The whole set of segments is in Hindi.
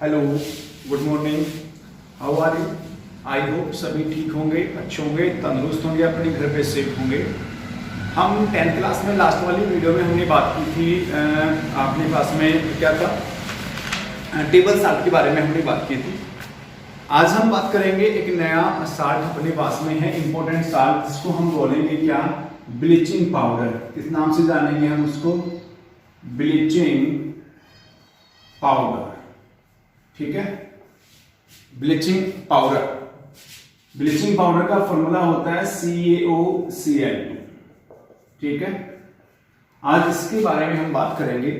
Hello, good morning, how are you? I hope सभी ठीक होंगे, अच्छे होंगे, तंदुरुस्त होंगे, अपने घर पे सेफ होंगे। हम 10th क्लास में लास्ट वाली वीडियो में हमने बात की थी, अपने पास में क्या था, टेबल साल्ट के बारे में हमने बात की थी। आज हम बात करेंगे एक नया साल्ट अपने पास में है, इंपॉर्टेंट साल्ट, जिसको हम बोलेंगे क्या, ब्लीचिंग पाउडर। किस नाम से जानेंगे हम उसको? Bleaching powder. ठीक है, ब्लीचिंग पाउडर। ब्लीचिंग पाउडर का फॉर्मूला होता है CaOCl2। ठीक है, आज इसके बारे में हम बात करेंगे।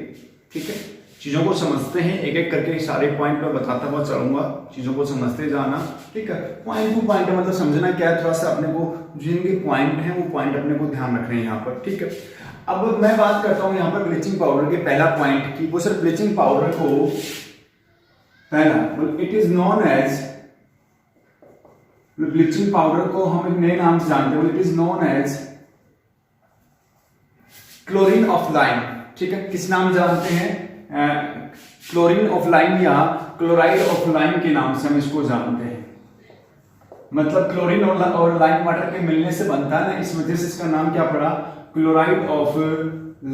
ठीक है, चीजों को समझते हैं, एक एक करके सारे पॉइंट पर बताता हुआ चलूंगा, चीजों को समझते जाना। ठीक है, पॉइंट टू पॉइंट मतलब समझना क्या है, थोड़ा सा अपने को जिनके पॉइंट हैं वो पॉइंट अपने को ध्यान रखने हैं यहाँ पर। ठीक है, अब मैं बात करता हूँ यहाँ पर ब्लीचिंग पाउडर के पहला पॉइंट की। वो सर ब्लीचिंग पाउडर को पहला, it is known as, bleaching powder को हम एक नए नाम से जानते हैं, it is known as chlorine of lime. ठीक है, किस नाम जानते हैं? क्लोरीन ऑफ लाइम या क्लोराइड ऑफ लाइम के नाम से हम इसको जानते हैं। मतलब क्लोरीन और लाइम वाटर के मिलने से बनता है ना, इस वजह से इसका नाम क्या पड़ा, क्लोराइड ऑफ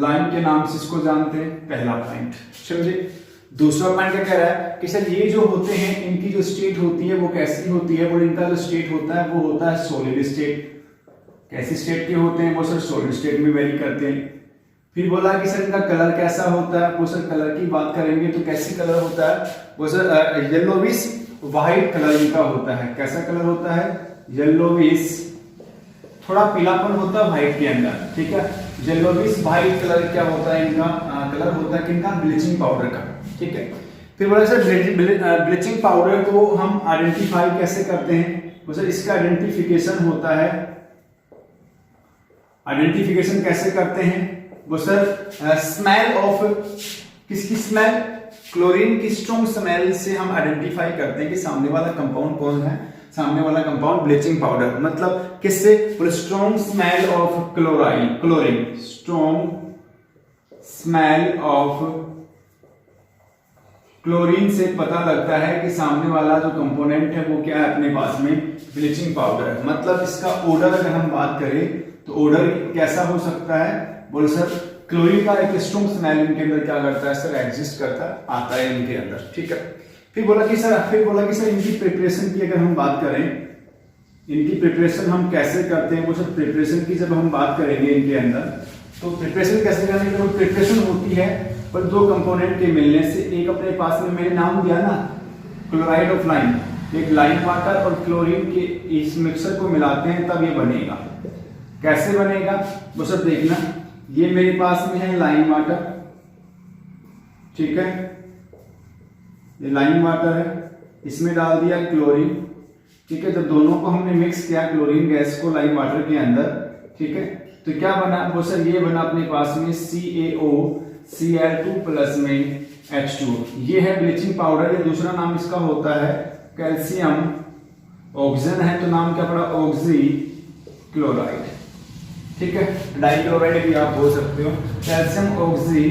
लाइम के नाम से इसको जानते हैं। पहला पॉइंट समझे। दूसरा पॉइंट क्या कह रहा है कि सर ये जो होते हैं इनकी जो स्टेट होती है वो कैसी होती है, वो इनका जो स्टेट होता है वो होता है सॉलिड स्टेट। कैसी स्टेट के होते हैं वो सर सॉलिड स्टेट में वेरी करते हैं। फिर बोला कि सर इनका कलर कैसा होता है, वो सर कलर की बात करेंगे तो कैसी कलर होता है, वो सर येलोविश व्हाइट कलर इनका होता है। कैसा कलर होता है? येलोविश, थोड़ा पीलापन होता है व्हाइट के अंदर। ठीक है, येलोविश व्हाइट कलर क्या होता है इनका, कलर होता है किनका, ब्लीचिंग पाउडर का। ठीक है, फिर बोला सर ब्लीचिंग पाउडर को हम आइडेंटिफाई कैसे करते हैं, वो सर इसका आइडेंटिफिकेशन होता है। आइडेंटिफिकेशन कैसे करते हैं वो सर, स्मेल ऑफ, किसकी स्मेल, क्लोरीन की स्ट्रॉन्ग स्मेल से हम आइडेंटिफाई करते हैं कि सामने वाला कंपाउंड कौन है, सामने वाला कंपाउंड ब्लीचिंग पाउडर। मतलब किससे? Strong smell of chlorine, strong smell of chlorine से पता लगता है कि सामने वाला जो कंपोनेंट है वो क्या है अपने पास में, ब्लीचिंग पाउडर। मतलब इसका ओडर अगर हम बात करें तो ओडर कैसा हो सकता है, बोल सर क्लोरीन का एक स्ट्रॉन्ग स्मेल इनके अंदर क्या करता है सर, एग्जिस्ट करता आता है इनके अंदर। ठीक है, फिर बोला कि सर इनकी प्रिपरेशन की अगर हम बात करें, इनकी प्रिपरेशन हम कैसे करते हैं, वो सर प्रिपरेशन की जब हम बात करेंगे इनके अंदर, तो प्रिपरेशन कैसे करने की प्रिपरेशन होती है पर दो कंपोनेंट के मिलने से। एक अपने पास में मैंने नाम दिया ना, क्लोराइड ऑफ लाइम, एक लाइम वाटर और क्लोरीन के इस मिक्सर को मिलाते हैं तब ये बनेगा। कैसे बनेगा वो सब देखना। ये मेरे पास में है लाइम वाटर, ठीक है, ये लाइम वाटर है, इसमें डाल दिया क्लोरीन। ठीक है, जब दोनों को हमने मिक्स किया क्लोरीन गैस को लाइम वाटर के अंदर, ठीक है, तो क्या बना वो सर, ये बना अपने पास में CaOCl2 प्लस में H2। ये है ब्लीचिंग पाउडर। ये दूसरा नाम इसका होता है कैल्शियम ऑक्सीजन है तो नाम क्या पड़ा, ऑक्सी क्लोराइड। ठीक है, डाइक्लोराइड भी आप बोल सकते हो। कैल्शियम ऑक्सी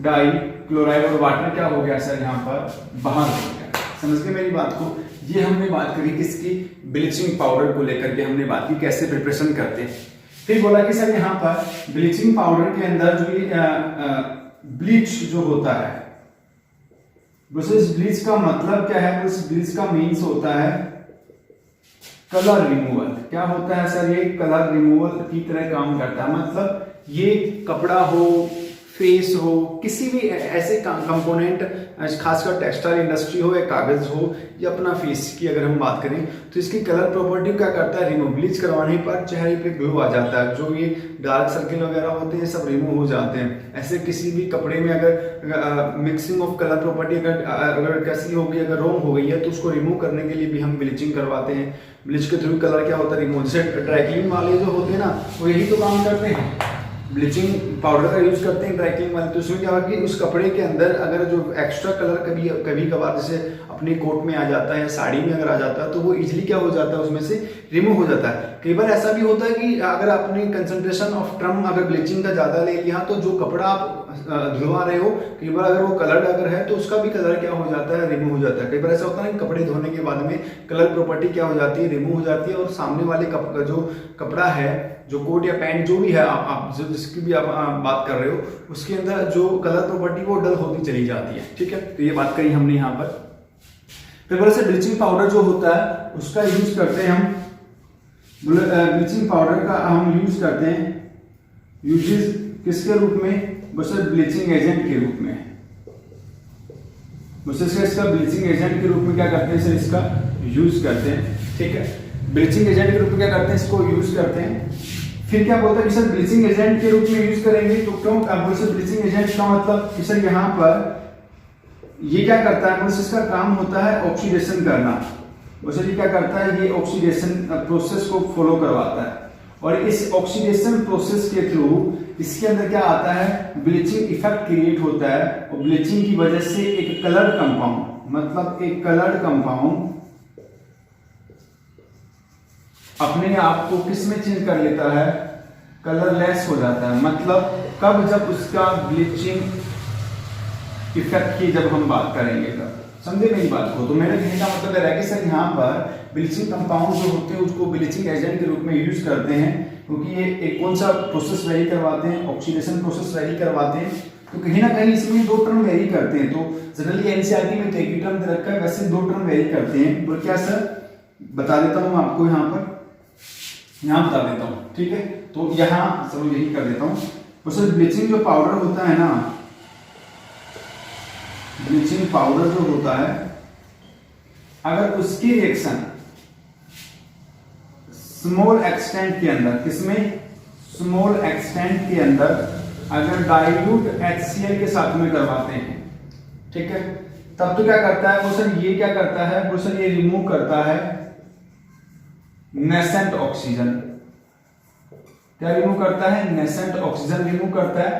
डाई क्लोराइड और वाटर क्या हो गया सर यहाँ पर बाहर हो गया। समझ गए मेरी बात को? ये हमने बात करी किसकी, ब्लीचिंग पाउडर को लेकर के हमने बात की कैसे प्रिपरेशन करते हैं। फिर बोला कि सर यहाँ पर ब्लीचिंग पाउडर के अंदर जो ये ब्लीच जो होता है, बस इस ब्लीच का मतलब क्या है, उस ब्लीच का मीन्स होता है कलर रिमूवल। क्या होता है सर, ये कलर रिमूवल की तरह काम करता है। मतलब ये कपड़ा हो, फेस हो, किसी भी ऐसे कंपोनेंट, खासकर टेक्सटाइल इंडस्ट्री हो या कागज हो या अपना फेस की अगर हम बात करें, तो इसकी कलर प्रॉपर्टी क्या करता है, रिमूव। ब्लीच करवाने पर चेहरे पे ग्लो आ जाता है, जो ये डार्क सर्किल वगैरह होते हैं सब रिमूव हो जाते हैं। ऐसे किसी भी कपड़े में अगर मिक्सिंग ऑफ कलर प्रॉपर्टी अगर कैसी होगी, अगर रॉन्ग हो गई है तो उसको रिमूव करने के लिए भी हम ब्लीचिंग करवाते हैं। ब्लीच के थ्रू कलर क्या होता है, रिमूव। जैसे ड्राई क्लीन वाले जो होते हैं ना, वो यही तो काम करते हैं। ब्लीचिंग पाउडर का यूज करते हैं ड्राई क्लीनिंग वाले, तो उसमें क्या होगा कि उस कपड़े के अंदर अगर जो एक्स्ट्रा कलर कभी कभी कभार जैसे अपने कोट में आ जाता है या साड़ी में अगर आ जाता है तो वो इजीली क्या हो जाता है उसमें से रिमूव हो जाता है। कई बार ऐसा भी होता है कि अगर आपने कंसंट्रेशन ऑफ ट्रम अगर ब्लीचिंग का ज्यादा ले लिया तो जो कपड़ा आप धुलवा रहे हो, कई बार अगर वो कलर अगर है तो उसका भी कलर क्या हो जाता है, रिमूव हो जाता है। कई बार ऐसा होता है कि कपड़े धोने के बाद में कलर प्रॉपर्टी क्या हो जाती है, रिमूव हो जाती है, और सामने वाले जो कपड़ा है, जो कोट या पैंट जो भी है आप जिसकी भी आप बात कर रहे हो, उसके अंदर जो कलर प्रॉपर्टी वो डल होती चली जाती है। ठीक है, तो ये बात करी हमने यहाँ पर। फिर बोले से ब्लीचिंग पाउडर जो होता है उसका यूज करते हैं हम, ब्लीचिंग पाउडर का हम यूज करते हैं, यूजेस किसके रूप में, बस ब्लीचिंग एजेंट के रूप में। इसका ब्लीचिंग एजेंट के रूप में क्या करते हैं सर, इसका यूज करते हैं। ठीक है, ब्लीचिंग एजेंट के रूप में क्या करते हैं, इसको यूज करते हैं। फिर क्या बोलता है कि सर ब्लीचिंग एजेंट के रूप में यूज करेंगे तो क्यों, ब्लीचिंग एजेंट का मतलब कि सर यहाँ पर ये क्या करता है, इसका काम होता है ऑक्सीडेशन करना। ये क्या करता है, ये ऑक्सीडेशन प्रोसेस को फॉलो करवाता है, और इस ऑक्सीडेशन प्रोसेस के थ्रू इसके अंदर क्या आता है, ब्लीचिंग इफेक्ट क्रिएट होता है, और ब्लीचिंग की वजह से एक कलर्ड कंपाउंड, मतलब एक कलर्ड कंपाउंड अपने आप को किस में चेंज कर लेता है, कलरलेस हो जाता है। मतलब कब, जब उसका ब्लीचिंग इफेक्ट की जब हम बात करेंगे तब, समझे मेरी बात को। तो मेरे कहने का मतलब है कि सर यहाँ पर ब्लीचिंग कंपाउंड जो होते हैं उसको ब्लीचिंग एजेंट के रूप में यूज करते हैं, क्योंकि ये एक कौन सा प्रोसेस वेरी करवाते हैं, ऑक्सीडेशन प्रोसेस वेरी करवाते हैं। तो कहीं ना कहीं इसमें दो टर्म वेरी करते हैं। तो जनरली एनसीईआरटी में तो एक ही टर्म दे रखा है, वैसे दो टर्म वेरी करते हैं। तो क्या सर बता देता हूँ आपको, यहाँ पर यहाँ बता देता हूँ। ठीक है, तो यहाँ चलो यही कर देता हूँ। तो सर ब्लीचिंग जो पाउडर होता है ना, ब्लीचिंग पाउडर जो होता है, अगर उसकी रिएक्शन स्मॉल एक्सटेंट के अंदर, किसमें, स्मॉल एक्सटेंट के अंदर अगर डाइल्यूट HCl के साथ में करवाते हैं, ठीक है, तब तो क्या करता है वो सर, ये क्या करता है वो सर, ये रिमूव करता है नेसेंट ऑक्सीजन। क्या रिमूव करता है, नेसेंट ऑक्सीजन रिमूव करता है,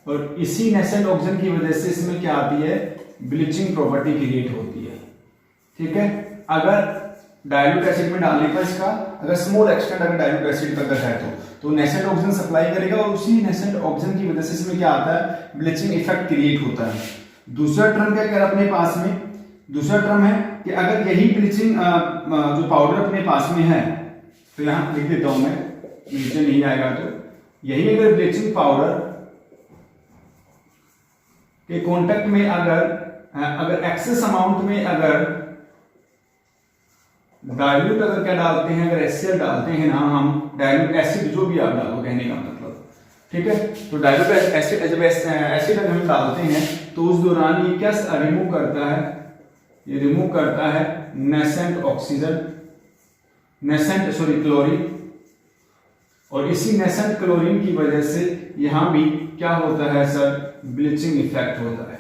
और इसी नेसेंट ऑक्सीजन की वजह से इसमें क्या आती है, ब्लीचिंग प्रॉपर्टी क्रिएट होती है। ठीक है, अगर डाइल्यूट एसिड में डालने पर इसका अगर स्मॉल एक्सटेंट अगर डाइल्यूट एसिड का है तो नेसेंट ऑक्सीजन सप्लाई करेगा, और उसी नेसेंट ऑक्सीजन की वजह से इसमें क्या आता है, ब्लीचिंग इफेक्ट क्रिएट होता है। दूसरा टर्म क्या कर अपने पास में, दूसरा टर्म है कि अगर यही ब्लीचिंग जो पाउडर अपने पास में है, तो यहां लिख देता हूं मैं, नीचे नहीं आएगा, तो यही अगर ब्लीचिंग पाउडर के कांटेक्ट में अगर एक्सेस अमाउंट में अगर डाइल्यूट अगर क्या डालते हैं, अगर HCl डालते हैं ना, हम डाइल्यूट एसिड जो भी आप डालो, कहने का मतलब, ठीक है, तो डाइल्यूट एसिड जब एसिड अगर हम डालते हैं तो उस दौरान ये क्या रिमूव करता है, ये रिमूव करता है नेसेंट ऑक्सीजन, क्लोरीन, और इसी नेसेंट क्लोरीन की वजह से यहां भी क्या होता है सर, ब्लीचिंग इफेक्ट होता है।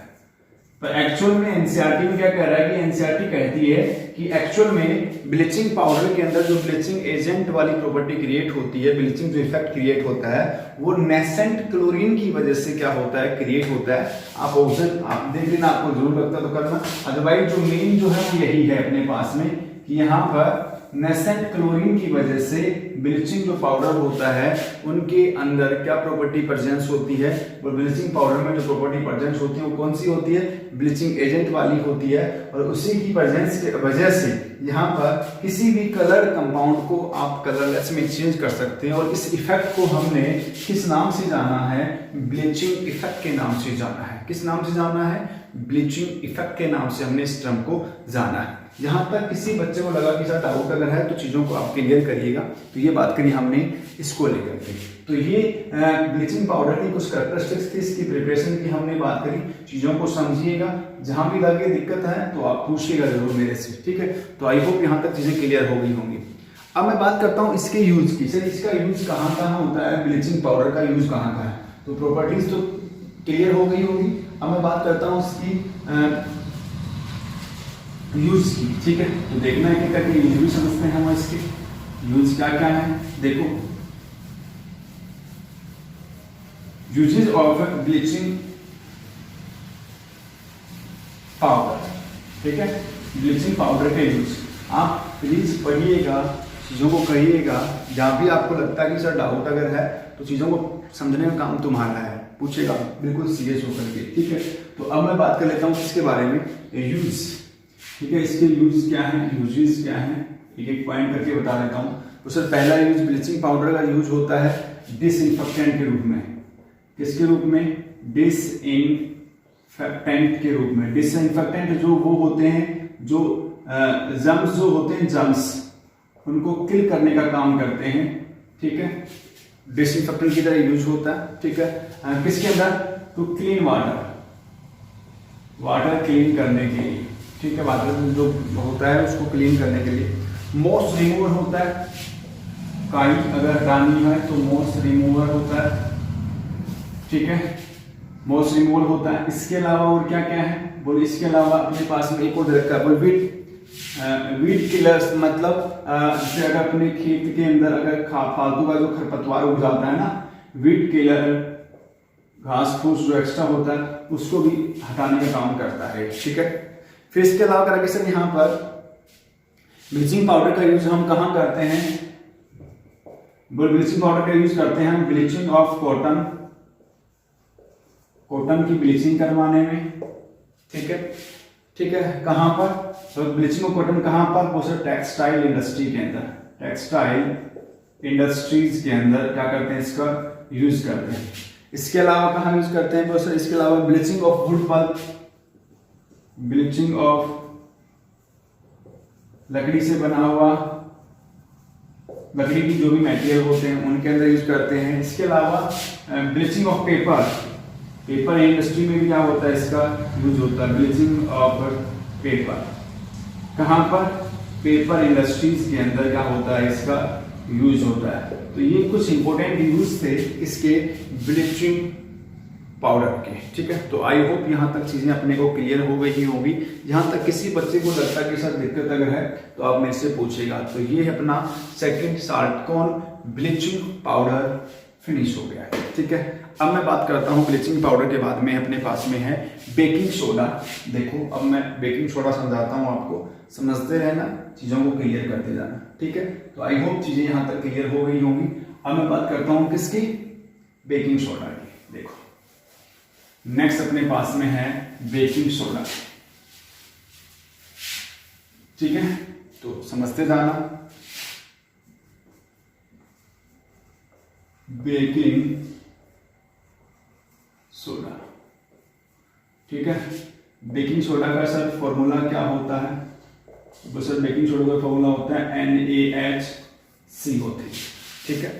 तो एक्चुअल में एनसीईआरटी में क्या कह रहा है कि एनसीईआरटी कहती है कि एक्चुअल में ब्लीचिंग पाउडर के अंदर जो ब्लीचिंग एजेंट वाली प्रॉपर्टी क्रिएट होती है, ब्लीचिंग जो इफेक्ट क्रिएट होता है, वो नेसेंट क्लोरीन की वजह से क्या होता है, क्रिएट होता है। आप ऑप्शन आप देख लेना, आपको जरूर लगता तो करना, अदरवाइज जो मेन जो है वो यही है अपने पास में कि यहाँ पर नेसेंट क्लोरीन की वजह से ब्लीचिंग जो पाउडर होता है उनके अंदर क्या प्रॉपर्टी प्रेजेंस होती है, और ब्लीचिंग पाउडर में जो प्रॉपर्टी प्रेजेंस होती है वो कौन सी होती है, ब्लीचिंग एजेंट वाली होती है, और उसी की प्रेजेंस की वजह से यहाँ पर किसी भी कलर कंपाउंड को आप कलरलेस में चेंज कर सकते हैं। और इस इफेक्ट को हमने किस नाम से जाना है, ब्लीचिंग इफेक्ट के नाम से जाना है। किस नाम से जाना है, ब्लीचिंग इफेक्ट के नाम से हमने इस टर्म को जाना है। यहां तक किसी बच्चे को लगा कि सर डाउट अगर है तो चीजों को आप क्लियर करिएगा। तो ये बात करी हमने इसको लेकर के। तो ये ब्लीचिंग पाउडर की कुछ कैरेक्टरिस्टिक्स थी, इसकी प्रिपरेशन की हमने बात करी। चीजों को समझिएगा, जहां भी लगे दिक्कत है तो आप पूछिएगा जरूर मेरे से, ठीक है। तो आई होप यहाँ तक चीजें क्लियर हो गई होंगी। अब मैं बात करता हूँ इसके यूज की। सर इसका यूज कहाँ कहाँ होता है, ब्लीचिंग पाउडर का यूज कहाँ कहाँ है। तो प्रॉपर्टीज तो क्लियर हो गई होगी। अब मैं बात करता हूँ इसकी यूज की, ठीक है। तो देखना है कि करके यूज भी समझते हैं हम इसके यूज क्या क्या है। देखो यूजेस ऑफ ब्लीचिंग पाउडर, ठीक है, ब्लीचिंग पाउडर का यूज आप प्लीज पढ़िएगा, चीज़ों को कहिएगा, जहाँ भी आपको लगता है कि सर डाउट अगर है तो चीज़ों को समझने का काम तुम्हारा है, पूछेगा बिल्कुल सीरियस होकर के, ठीक है। तो अब मैं बात कर लेता हूँ किसके बारे में, यूज, ठीक है, इसके यूज क्या है, यूजेस क्या है, एक एक पॉइंट करके बता देता हूँ। तो सर पहला यूज ब्लीचिंग पाउडर का यूज होता है डिसइंफेक्टेंट के रूप में, किसके रूप में, डिसइंफेक्टेंट के रूप में। डिसइंफेक्टेंट जो वो होते हैं जो जर्म्स जो होते हैं, जर्म्स उनको किल करने का काम करते हैं, ठीक है, डिसइंफेक्टेंट की तरह यूज होता है, ठीक है। किसके अंदर, to clean water, water clean करने के लिए, ठीक है, वाटर जो होता है उसको क्लीन करने के लिए। मॉस रिमूवर होता है, काई अगर हटानी है तो मॉस रिमूवर होता है, ठीक है, मॉस रिमूवर होता है। इसके अलावा और क्या क्या है बोले, इसके अलावा अपने पास में एक और रखा है बोल वीड किलर्स, मतलब जैसे अगर अपने खेत के अंदर अगर फालतू का जो खरपतवार उग जाता है ना, वीड किलर, घास फूस जो एक्स्ट्रा होता है उसको भी हटाने का काम करता है, ठीक है। फिर इसके अलावा करेंगे सर यहाँ पर ब्लीचिंग पाउडर का यूज हम कहाँ करते हैं, ब्लीचिंग पाउडर का यूज करते हैं ब्लीचिंग ऑफ कॉटन, कॉटन की ब्लीचिंग करवाने में, ठीक है, ठीक है। कहां पर, तो ब्लीचिंग ऑफ कॉटन कहां पर, वो सर टेक्सटाइल इंडस्ट्री के अंदर, टेक्सटाइल इंडस्ट्रीज के अंदर क्या करते हैं, इसका यूज करते हैं। इसके अलावा कहां यूज करते हैं वो सर, इसके अलावा bleaching of wood pulp, bleaching of लकड़ी से बना हुआ, लकड़ी की जो भी मटेरियल होते हैं उनके अंदर यूज करते हैं। इसके अलावा bleaching of paper, paper industry में भी क्या होता है, इसका यूज होता है ब्लीचिंग ऑफ पेपर, कहां पर, पेपर इंडस्ट्रीज के अंदर क्या होता है, इसका यूज होता है। तो ये कुछ इंपॉर्टेंट यूज थे इसके ब्लीचिंग पाउडर के, ठीक है। तो आई होप यहाँ तक चीजें अपने को क्लियर हो गई ही होगी। जहां तक किसी बच्चे को लगता है कि सर दिक्कत अगर है तो आप मेरे से पूछेगा। तो ये अपना सेकंड साल्टकॉन ब्लीचिंग पाउडर फिनिश हो गया है, ठीक है। अब मैं बात करता हूँ ब्लीचिंग पाउडर के बाद में अपने पास में है बेकिंग सोडा। देखो अब मैं बेकिंग सोडा समझाता हूँ आपको, समझते रहना, चीजों को क्लियर करते जाना, ठीक है। तो आई होप चीजें यहाँ तक क्लियर हो गई होंगी। अब मैं बात करता हूँ किसकी, बेकिंग सोडा की। देखो नेक्स्ट अपने पास में है बेकिंग सोडा, ठीक है, तो समझते जाना। बेकिंग सोडा, ठीक है। बेकिंग सोडा का सर फॉर्मूला क्या होता है, तो सर बेकिंग सोडा का फॉर्मूला होता है NaHCO3, ठीक है।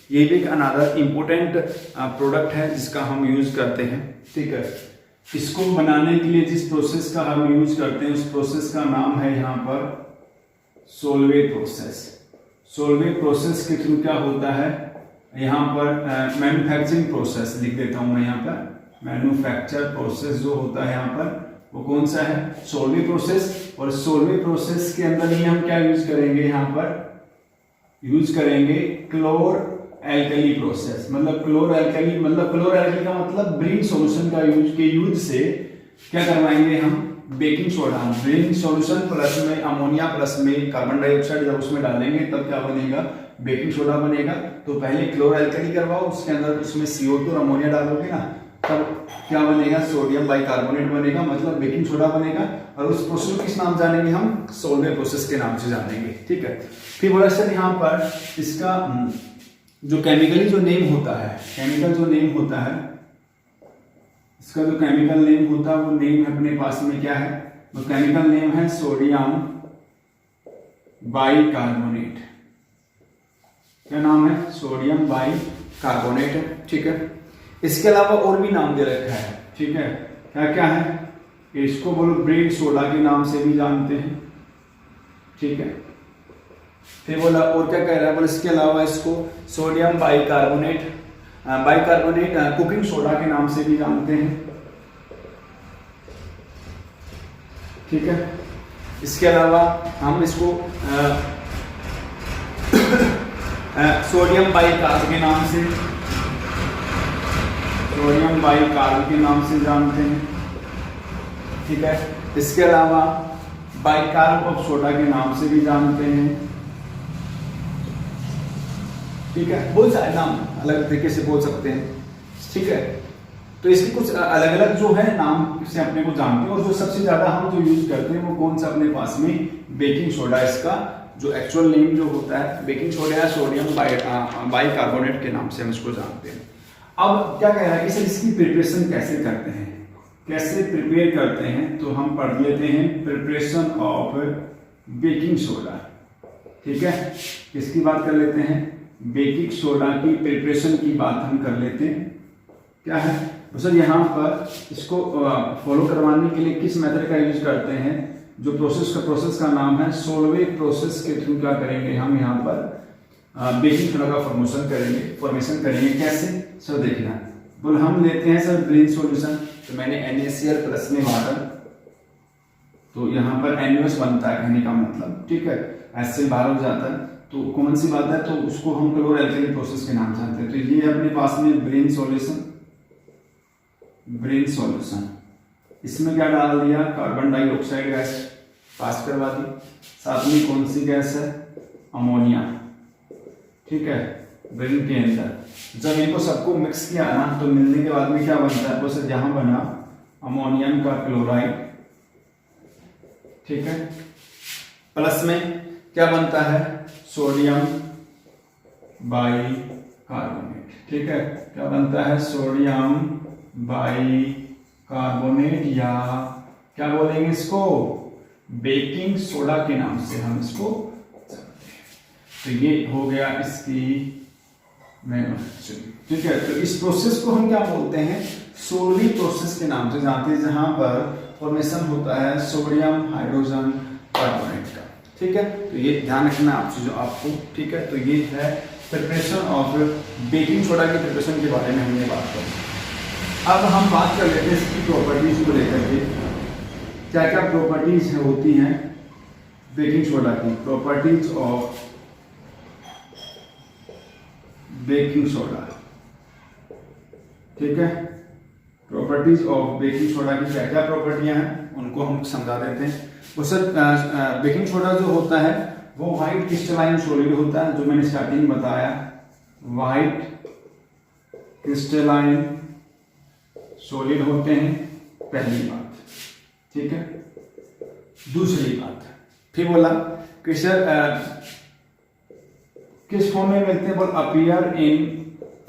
ये भी एक अनदर इंपोर्टेंट प्रोडक्ट है जिसका हम यूज करते हैं, ठीक है। इसको बनाने के लिए जिस प्रोसेस का हम यूज करते हैं उस प्रोसेस का नाम है यहाँ पर सोलवे प्रोसेस। सोलवे प्रोसेस के थ्रू क्या होता है, यहाँ पर मैन्युफैक्चरिंग प्रोसेस लिख देता हूँ मैं यहाँ पर, मैन्युफैक्चर प्रोसेस जो होता है यहाँ पर वो कौन सा है, सोलवे प्रोसेस। और सोलवे प्रोसेस के अंदर ही हम क्या यूज करेंगे, यहाँ पर यूज करेंगे क्लोर एल्कली प्रोसेस। मतलब क्लोर एल्कली, मतलब क्लोर एल्कली का मतलब ब्रीन सॉल्यूशन का यूज से क्या करवाएंगे हम, बेकिंग सोडा, ब्रीन सॉल्यूशन प्लस में अमोनिया प्लस में कार्बन डाइऑक्साइड जब उसमें डालेंगे तब क्या बनेगा, बेकिंग सोडा बनेगा। तो पहले क्लोर एल्कली करवाओ, उसके अंदर उसमें CO2 और अमोनिया डालोगे ना, तब क्या बनेगा, सोडियम बाइकार्बोनेट बनेगा, मतलब बेकिंग सोडा बनेगा। और उस प्रोसेस को किस नाम जानेंगे हम, सोलवे प्रोसेस के नाम से जानेंगे, ठीक है। फिर बोला सर यहाँ पर इसका जो केमिकली जो नेम होता है, केमिकल जो नेम होता है, इसका जो केमिकल नेम होता है वो नेम अपने पास में क्या है, वो केमिकल नेम है सोडियम बाइकार्बोनेट। क्या नाम है, सोडियम बाइकार्बोनेट है, ठीक है। इसके अलावा और भी नाम दे रखा है, ठीक है। क्या क्या है, इसको बोलो ब्रेड सोडा के नाम से भी जानते हैं, ठीक है। फिर बोला और क्या कह रहा है, बोला इसके अलावा इसको sodium bicarbonate, bicarbonate cooking soda के नाम से भी जानते हैं, ठीक है। इसके अलावा हम इसको सोडियम बाइकार्ब के नाम से सोडियम बाइकार्ब के नाम से जानते हैं, ठीक है। इसके अलावा बाइकार्ब ऑफ सोडा के नाम से भी जानते हैं, ठीक है। बहुत सारे नाम अलग तरीके से बोल सकते हैं, ठीक है। तो इसके कुछ अलग अलग जो है नाम से अपने को जानते हैं, और जो सबसे ज्यादा हम जो यूज करते हैं वो कौन सा अपने पास में बेकिंग सोडा, इसका जो एक्चुअल नेम जो होता है बेकिंग सोडा या सोडियम बाइकार्बोनेट के नाम से हम इसको जानते हैं। अब क्या कह रहा है कि सर इसकी प्रिपरेशन कैसे करते हैं, कैसे प्रिपेयर करते हैं, तो हम पढ़ लेते हैं प्रिपरेशन ऑफ बेकिंग सोडा, ठीक है। इसकी बात कर लेते हैं, बेकिंग सोडा की प्रिपरेशन की बात हम कर लेते हैं। क्या है तो सर यहाँ पर इसको फॉलो करवाने के लिए किस मेथड का यूज करते हैं, जो प्रोसेस का नाम है सोलवे प्रोसेस के थ्रू क्या करेंगे हम यहाँ पर बेकिंग सोडा का फॉर्मेशन करेंगे। कैसे सर देखना, बोल हम लेते हैं सर ग्रीन सॉल्यूशन, तो मैंने NaCl प्लस में वाटर, तो यहाँ पर NaOH बनता है कहने का मतलब, ठीक है। HCl बाहर हो जाता है, तो कौन सी बात है, तो उसको हम क्लोरोएल्केन प्रोसेस के नाम जानते हैं। तो ये अपने पास में ग्रीन सॉल्यूशन, इसमें क्या डाल दिया, कार्बन डाइऑक्साइड गैस पास करवा दी, साथ में कौन सी गैस है, अमोनिया, ठीक है, ब्रेन के अंदर। जब इनको सबको मिक्स किया ना, तो मिलने के बाद में क्या बनता है, तो सर यहां बना अमोनियम का क्लोराइड, ठीक है। प्लस में क्या बनता है, सोडियम बाइकार्बोनेट, ठीक है। क्या बनता है, सोडियम बाइकार्बोनेट, या क्या बोलेंगे इसको, बेकिंग सोडा के नाम से हम इसको जानते हैं। तो ये हो गया इसकी मैन्युफैक्चरिंग, ठीक है। तो इस प्रोसेस को हम क्या बोलते हैं, सोलवी प्रोसेस के नाम से जानते हैं, जहां पर फॉर्मेशन होता है सोडियम हाइड्रोजन कार्बोनेट का, ठीक है। तो ये ध्यान रखना आपको, ठीक है। तो ये है प्रिपरेशन ऑफ बेकिंग सोडा की प्रिपरेशन के बारे में हमने बात करी। अब हम बात कर लेते हैं इसकी प्रॉपर्टीज को लेकर के, क्या क्या प्रॉपर्टीज होती हैं बेकिंग सोडा की। प्रॉपर्टीज ऑफ बेकिंग सोडा, ठीक है। प्रॉपर्टीज ऑफ बेकिंग सोडा की क्या क्या प्रॉपर्टियां हैं उनको हम समझा देते हैं। तो सर बेकिंग सोडा जो होता है वो व्हाइट क्रिस्टलाइन सॉलिड होता है, जो मैंने स्टार्टिंग बताया, व्हाइट क्रिस्टलाइन सॉलिड होते हैं, पहली बात, ठीक है। दूसरी बात फिर बोला कि सर किस फॉर्म में मिलते हैं, बोल appear in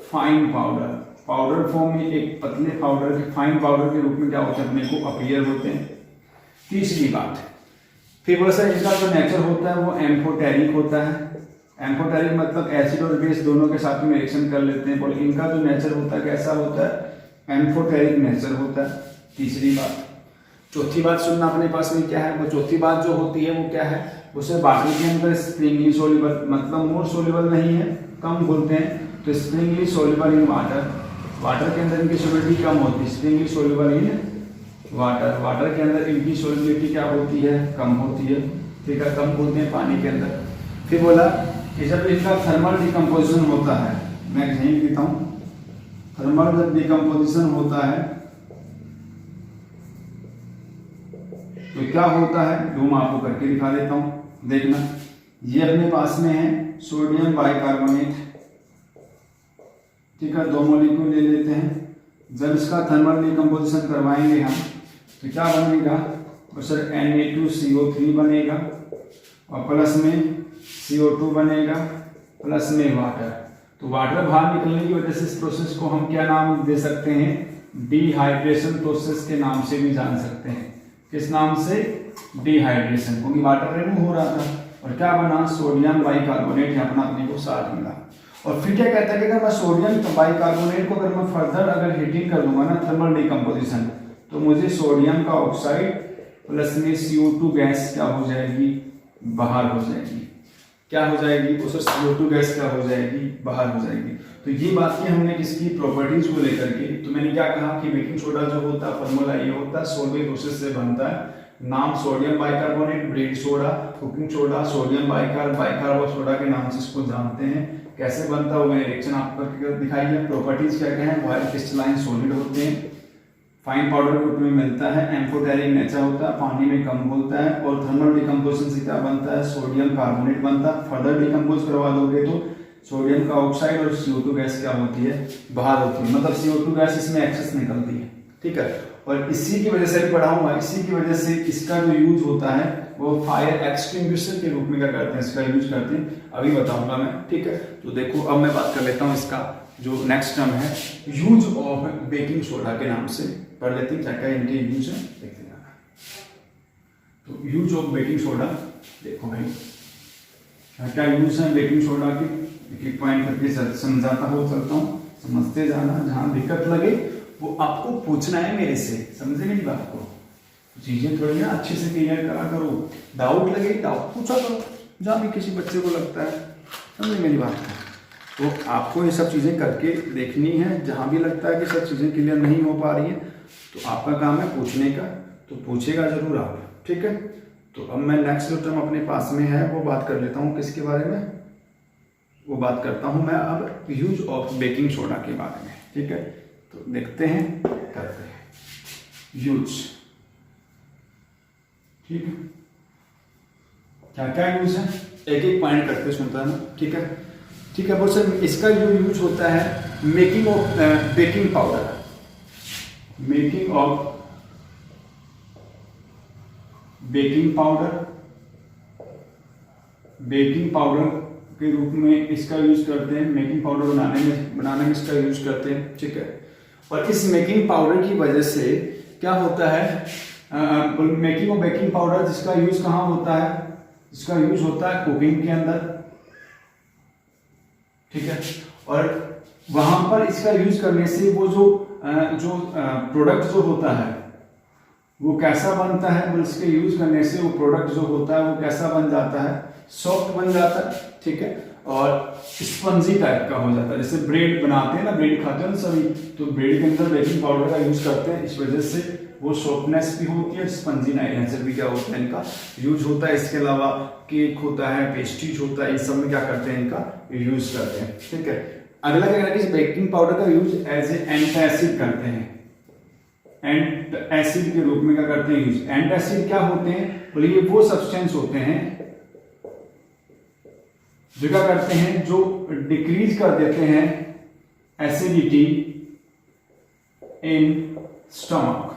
fine powder form में, एक पतले पाउडर के फाइन पाउडर के रूप में क्या होते हैं अपने को अपीयर होते हैं। तीसरी बात फिर बोला सर इसका जो नेचर होता है वो एम्फोटेरिक होता है। एम्फोटेरिक मतलब एसिड और बेस दोनों के साथ में रिएक्शन कर लेते हैं, बोल इनका जो नेचर होता है कैसा होता है, एम्फोटेरिक नेचर होता है। तीसरी बात, चौथी बात सुनना अपने पास में क्या है, वो चौथी बात जो होती है वो क्या है, उसे वाटर के अंदर स्प्रिंगली सोल्यूबल, मतलब मोर सोल्यूबल नहीं है, कम बोलते हैं, तो स्प्रिंगली सोल्यूबल इन वाटर के अंदर इनकी सोल्यूबिलिटी कम होती है, स्प्रिंगली सोल्यूबल इन वाटर के अंदर इनकी सोल्यूबिलिटी क्या होती है, कम होती है, ठीक है, कम होते हैं पानी के अंदर। फिर बोला कि जब इनका थर्मल डिकम्पोजिशन होता है, मैं यहीं लिखता हूँ, थर्मल जब डिकम्पोजिशन होता है तो क्या होता है, जो मैं आपको करके दिखा देता हूं, देखना। ये अपने पास में है सोडियम बाइकार्बोनेट, ठीक है, 2 मॉलिक्यूल ले लेते हैं। जब इसका थर्मल डिकम्पोजिशन करवाएंगे हम तो क्या बनेगा, तो सर Na2CO3 बनेगा, और प्लस में CO2 बनेगा, प्लस में वाटर। तो वाटर बाहर निकलने की वजह से इस प्रोसेस को हम क्या नाम दे सकते हैं, डिहाइड्रेशन प्रोसेस के नाम से भी जान सकते हैं। किस नाम से, डिहाइड्रेशन, क्योंकि वाटर रिमूव हो रहा था और क्या बना, सोडियम बाइकार्बोनेट अपना अपने को साथ मिला। और फिर क्या कहता है कि अगर मैं सोडियम बाइकार्बोनेट को अगर मैं फर्दर अगर हीटिंग कर दूंगा ना, थर्मल डिकम्पोजिशन, तो मुझे सोडियम का ऑक्साइड प्लस में CO2 गैस क्या हो जाएगी, बाहर हो जाएगी। क्या हो जाएगी, उस CO2 गैस क्या हो जाएगी, बाहर हो जाएगी। तो ये बात की हमने किसकी, प्रॉपर्टीज को लेकर के। तो मैंने क्या कहा कि बेकिंग सोडा जो होता है फॉर्मूला ये होता है, सोलवे प्रोसेस से बनता है, नाम sodium bicarbonate, breed soda, cooking soda, sodium bicarb soda के नाम से इसको जानते हैं। कैसे बनता है वो मैंने रिएक्शन आपको करके दिखाई है। प्रॉपर्टीज क्या क्या है, वाइल क्रिस्टलाइन सॉलिड होते हैं, फाइन पाउडर के रूप में मिलता है, एम्फोटेरिक नेचर होता है, पानी में कम घुलता है, और थर्मल डिकम्पोजिशन से क्या बनता है, सोडियम कार्बोनेट बनता है। फर्दर डिकम्पोज करवा दोगे तो सोडियम का ऑक्साइड और CO2 गैस क्या होती है, बाहर होती है, मतलब CO2 गैस इसमें एक्सेस निकलती है, ठीक है। और इसी की वजह से भी पढ़ाऊंगा, इसी की वजह से इसका जो यूज होता है वो फायर एक्सटिंग्विशर के रूप में क्या करते हैं, इसका यूज करते हैं, अभी बताऊंगा मैं, ठीक है। तो देखो अब मैं बात कर लेता हूँ इसका जो नेक्स्ट टर्म है, यूज ऑफ बेकिंग सोडा के नाम से पढ़ लेते हैं, क्या क्या इनके यूज है देखते हैं। तो यूज ऑफ बेकिंग सोडा, देखो भाई क्या क्या यूज है बेकिंग सोडा के, एक एक पॉइंट करके समझाता हूँ, चलता हूँ, समझते जाना, जहां दिक्कत लगे वो आपको पूछना है मेरे से, समझे मेरी बात को, चीजें थोड़ी ना अच्छे से क्लियर करा करो, डाउट लगे डाउट पूछा करो, जहाँ भी किसी बच्चे को लगता है, समझे मेरी बात को। तो आपको ये सब चीजें करके देखनी है, जहाँ भी लगता है कि सब चीजें क्लियर नहीं हो पा रही है तो आपका काम है पूछने का, तो पूछेगा जरूर आप, ठीक है। तो अब मैं नेक्स्ट जो टर्म अपने पास में है वो बात कर लेता हूँ, किसके बारे में, वो बात करता हूँ मैं अब यूज ऑफ बेकिंग सोडा के बारे में, ठीक है। तो देखते हैं, करते हैं यूज, ठीक है, क्या क्या यूज है, एक एक पॉइंट करते सुनता है ना, ठीक है, ठीक है। सर इसका जो यूज होता है making of baking powder, making of baking powder के रूप में इसका यूज करते हैं, मेकिंग पाउडर बनाने में इसका यूज करते हैं, ठीक है। और इस मेकिंग पाउडर की वजह से क्या होता है, मेकिंग ऑफ बेकिंग पाउडर जिसका यूज कहाँ होता है, इसका यूज होता है कुकिंग के अंदर, ठीक है। और वहां पर इसका यूज करने से वो जो प्रोडक्ट जो होता है वो कैसा बनता है, और इसके यूज करने से वो प्रोडक्ट जो होता है वो कैसा बन जाता है, सॉफ्ट बन जाता है, ठीक है, और स्पंजी टाइप का हो जाता है। जैसे ब्रेड बनाते हैं ना, ब्रेड खाते हैं ना सभी, तो ब्रेड के अंदर बेकिंग पाउडर का यूज करते हैं, इस वजह से वो सॉफ्टनेस भी होती है, स्पंजी नेचर भी क्या होता है इनका यूज होता है। इसके अलावा केक होता है, पेस्ट्रीज होता है, इन सब में क्या करते हैं, इनका यूज करते हैं, ठीक है। अगला क्या करते हैं, बेकिंग पाउडर का यूज एज ए एंटासिड करते हैं, एंट एसिड के रूप में क्या करते हैं यूज। एंट एसिड क्या होते हैं, बोलिए वो सब्सटेंस होते हैं जो क्या करते हैं, जो डिक्रीज कर देते हैं एसिडिटी इन स्टमक।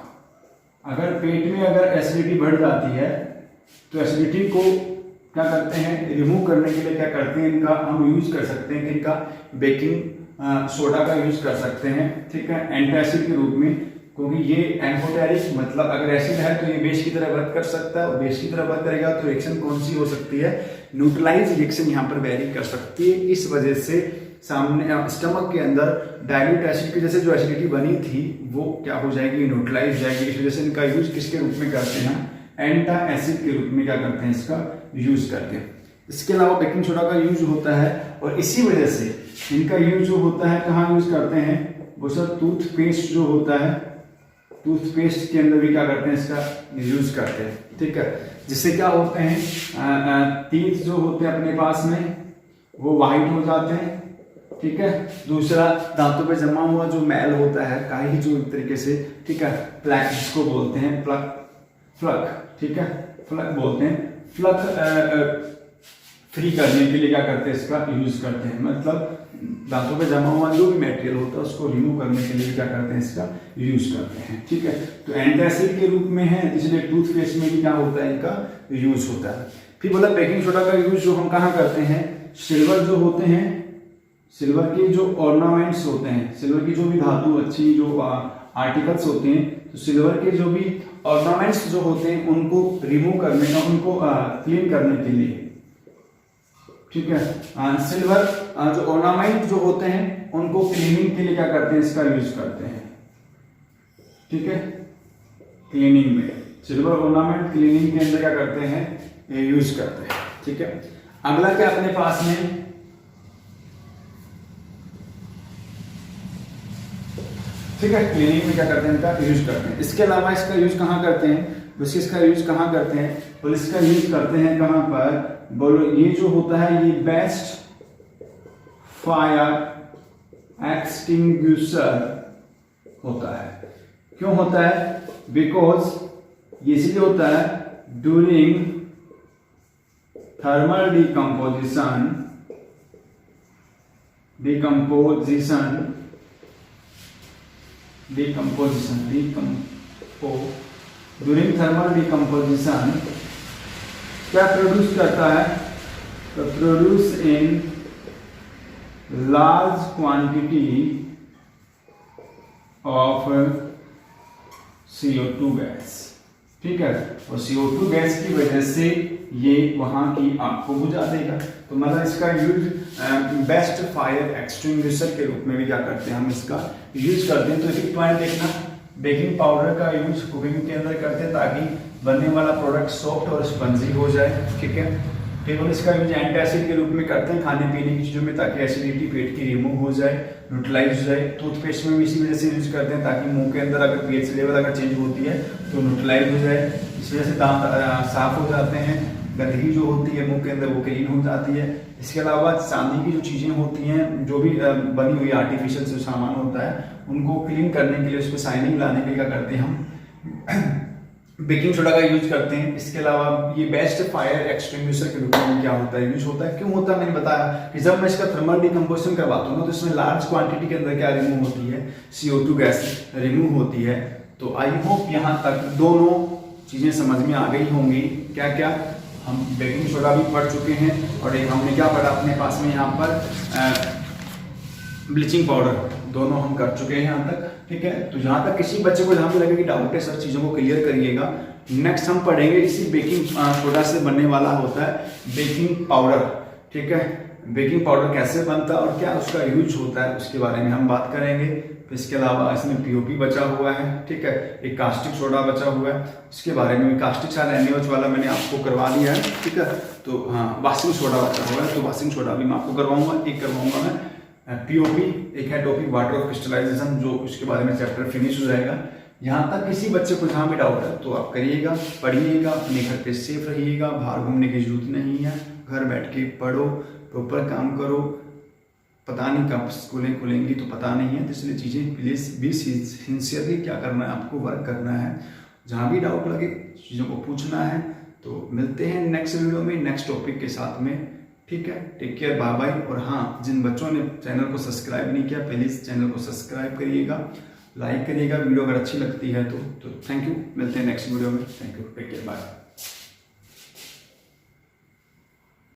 अगर पेट में अगर एसिडिटी बढ़ जाती है तो एसिडिटी को क्या करते हैं, रिमूव करने के लिए क्या करते हैं, इनका हम यूज कर सकते हैं, इनका बेकिंग सोडा का यूज कर सकते हैं, ठीक है, एंटासिड के रूप में, क्योंकि ये एम्फोटेरिक मतलब अगर एसिड है तो ये बेस की तरह वर्क कर सकता है, और बेस की तरह वर्क करेगा तो रिएक्शन कौन सी हो सकती है, न्यूट्रलाइज रिएक्शन यहाँ पर वेरी कर सकती है। इस वजह से सामने स्टमक के अंदर डाइल्यूट एसिड की जैसे जो एसिडिटी बनी थी वो क्या हो जाएगी, न्यूट्रलाइज हो जाएगी। इस वजह से इनका यूज किसके रूप में करते हैं, एंटा एसिड के रूप में क्या करते हैं, इसका यूज करते हैं। इसके अलावा बेकिंग सोडा का यूज होता है, और इसी वजह से इनका यूज जो होता है कहाँ यूज करते हैं, वो सब टूथपेस्ट जो होता है, टूथपेस्ट के अंदर भी क्या करते हैं, इसका यूज करते हैं, ठीक है। जिससे क्या होते हैं, टीथ जो होते हैं अपने पास में वो वाइट हो जाते हैं, ठीक है। दूसरा दांतों पे जमा हुआ जो मैल होता है, काई जो एक तरीके से, ठीक है, प्लैक जिसको बोलते हैं, फ्लक, ठीक है, फ्लक बोलते हैं, फ्लक फ्री करने के लिए क्या करते हैं, इसका यूज करते हैं, मतलब दांतों पे जमा हुआ जो भी मटेरियल होता है उसको रिमूव करने के लिए क्या करते हैं, इसका यूज करते हैं, ठीक है। तो एंटासिड के रूप में है, इसलिए टूथपेस्ट में भी क्या होता है, इनका यूज होता है। फिर बोला बेकिंग सोडा का यूज जो हम कहाँ करते हैं, सिल्वर जो होते हैं, सिल्वर के जो ऑर्नामेंट्स होते हैं, सिल्वर की जो भी धातु अच्छी जो आर्टिकल्स होते हैं, तो सिल्वर के जो भी ऑर्नामेंट्स जो होते हैं उनको रिमूव करने का, उनको क्लीन करने के लिए, ठीक है, सिल्वर जो ऑर्नामेंट जो होते हैं उनको क्लीनिंग के लिए क्या करते हैं, इसका यूज करते हैं, ठीक है, क्लीनिंग में सिल्वर ऑर्नामेंट क्लीनिंग के अंदर क्या करते हैं, यूज करते हैं, ठीक है। अगला क्या अपने पास में, ठीक है, क्लीनिंग में क्या करते हैं, इनका यूज करते हैं। इसके अलावा इसका यूज कहाँ करते हैं, वैसे इसका यूज कहाँ करते हैं? बोले इसका यूज करते हैं कहाँ पर? बोलो ये जो होता है ये बेस्ट फायर एक्सटिंग्विशर होता है। क्यों होता है? बिकॉज ये इसलिए होता है during thermal decomposition during thermal decomposition क्या प्रोड्यूस करता है? तो produce in large quantity of CO2 gas. ठीक है, और CO2 गैस की वजह से ये वहां की आग को बुझा देगा। तो मतलब इसका यूज बेस्ट फायर एक्सटिंग्विशर के रूप में भी क्या करते हैं हम इसका यूज करते हैं। तो एक पॉइंट देखना, बेकिंग पाउडर का यूज कुकिंग के अंदर करते हैं ताकि बनने वाला प्रोडक्ट सॉफ्ट और स्पंजी हो जाए। ठीक है, टेबल इसका यूज एंटासिड के रूप में करते हैं खाने पीने की चीज़ों में ताकि एसिडिटी पेट की रिमूव हो जाए, न्यूट्रलाइज हो जाए। टूथपेस्ट में भी इसी वजह से यूज करते हैं ताकि मुंह के अंदर अगर पीएच लेवल अगर चेंज होती है तो न्यूट्रलाइज हो जाए। इस वजह से दांत साफ हो जाते हैं, गंदगी जो होती है मुंह के अंदर वो क्लीन हो जाती है। इसके अलावा चांदी की जो चीज़ें होती हैं, जो भी बनी हुई आर्टिफिशियल जो सामान होता है, उनको क्लीन करने के लिए, उस पर शाइनिंग लाने के लिए क्या करते हैं हम बेकिंग सोडा का यूज करते हैं। इसके अलावा ये बेस्ट फायर एक्सटिंग्विशर के रूप में क्या होता है यूज होता है। क्यों होता है? मैंने बताया कि जब मैं इसका थर्मल डिकम्पोजिशन करवाता हूँ तो इसमें लार्ज क्वांटिटी के अंदर क्या रिमूव होती है? CO2 गैस रिमूव होती है। तो आई होप यहाँ तक दोनों चीजें समझ में आ गई होंगी। क्या क्या हम बेकिंग सोडा भी पढ़ चुके हैं और एक हमने क्या पढ़ा अपने पास में यहाँ पर ब्लीचिंग पाउडर, दोनों हम कर चुके हैं यहाँ तक। ठीक है, तो जहाँ तक किसी बच्चे को जहाँ भी लगे कि डाउट है सब चीज़ों को क्लियर करिएगा। नेक्स्ट हम पढ़ेंगे इसी बेकिंग सोडा से बनने वाला होता है बेकिंग पाउडर। ठीक है, बेकिंग पाउडर कैसे बनता है और क्या उसका यूज होता है उसके बारे में हम बात करेंगे। इसके अलावा इसमें POP बचा हुआ है। ठीक है, एक कास्टिक सोडा बचा हुआ है, उसके बारे में भी कास्टिक सोडा NaOH वाला मैंने आपको करवा दिया है। ठीक है, तो हाँ वाशिंग सोडा बचा हुआ है, तो वाशिंग सोडा भी मैं आपको करवाऊंगा। एक करवाऊंगा मैं POP, एक है टॉपिक वाटर ऑफ क्रिस्टलाइजेशन, जो उसके बारे में चैप्टर फिनिश हो जाएगा। यहाँ तक किसी बच्चे को जहाँ भी डाउट है तो आप करिएगा, पढ़िएगा, अपने घर पे सेफ रहिएगा, बाहर घूमने की जरूरत नहीं है, घर बैठ के पढ़ो, प्रॉपर काम करो। पता नहीं कब स्कूलें खुलेंगी तो पता नहीं है, तो इसलिए चीज़ें प्लीज़ बी सिंसियरली क्या करना है, आपको वर्क करना है। जहाँ भी डाउट लगे चीज़ों को पूछना है। तो मिलते हैं नेक्स्ट वीडियो में नेक्स्ट टॉपिक के साथ में। ठीक है, टेक केयर, बाय बाय। और हाँ, जिन बच्चों ने चैनल को सब्सक्राइब नहीं किया प्लीज़ चैनल को सब्सक्राइब करिएगा, लाइक करिएगा, वीडियो अगर अच्छी लगती है तो थैंक यू। मिलते हैं नेक्स्ट वीडियो में। Thank you, take care, bye.